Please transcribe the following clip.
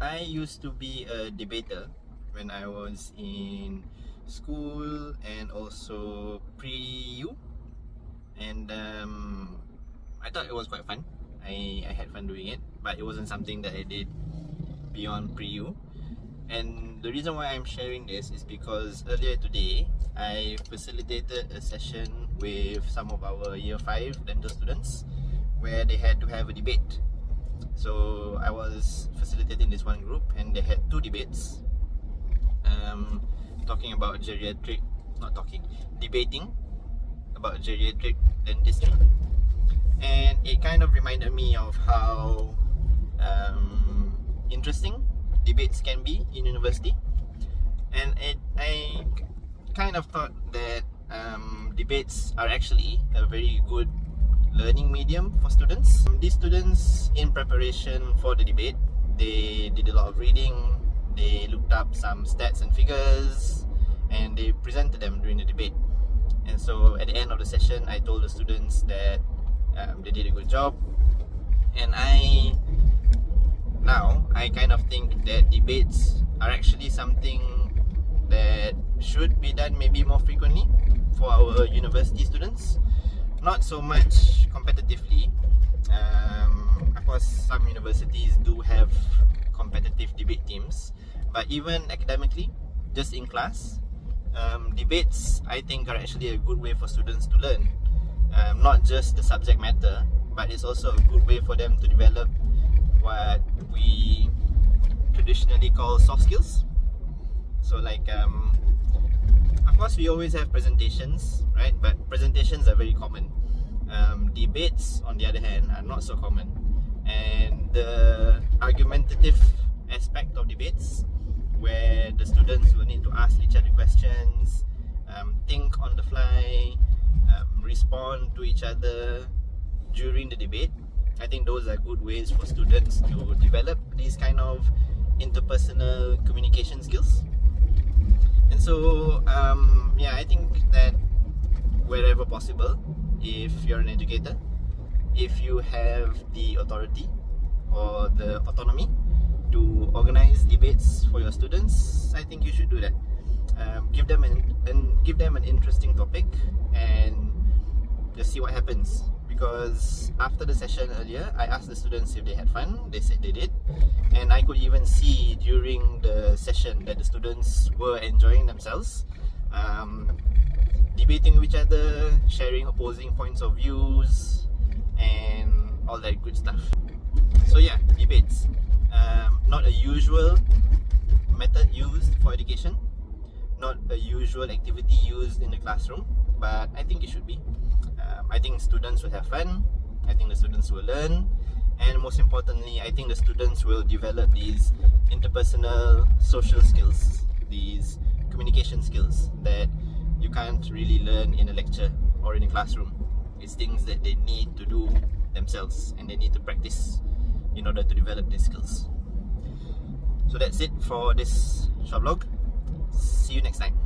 I used to be a debater when I was in school and also pre-U, and I thought it was quite fun. I had fun doing it, but it wasn't something that I did beyond pre-U. And the reason why I'm sharing this is because earlier today I facilitated a session with some of our year 5 dental students where they had to have a debate. So I was facilitating this one group and they had 2 debates talking about debating about geriatric dentistry. And it kind of reminded me of how interesting debates can be in university. And I kind of thought that debates are actually a very good learning medium for students. These students, in preparation for the debate, they did a lot of reading, they looked up some stats and figures, and they presented them during the debate. And so at the end of the session, I told the students that they did a good job. And I kind of think that debates are actually something that should be done maybe more frequently for our university students. Not so much competitively. Of course, some universities do have competitive debate teams, but even academically, just in class, debates I think are actually a good way for students to learn. Not just the subject matter, but it's also a good way for them to develop what we traditionally call soft skills. So like, of course we always have presentations, right? But presentations are very common. Debates, on the other hand, are not so common. And the argumentative aspect of debates, where the students will need to ask each other questions, think on the fly, respond to each other during the debate, I think those are good ways for students to develop these kind of interpersonal communication skills. And so, I think that wherever possible, if you're an educator, if you have the authority or the autonomy to organize debates for your students, I think you should do that. Give them an interesting topic and just see what happens. Because after the session earlier, I asked the students if they had fun. They said they did, and I could even see during the session that the students were enjoying themselves, debating with each other, sharing opposing points of views, and all that good stuff. So yeah, debates. Not a usual method used for education, not a usual activity used in the classroom, but I think it should be. I think students will have fun, I think the students will learn, and most importantly, I think the students will develop these interpersonal social skills, these communication skills that you can't really learn in a lecture or in a classroom. It's things that they need to do themselves and they need to practice in order to develop these skills. So that's it for this short vlog. See you next time.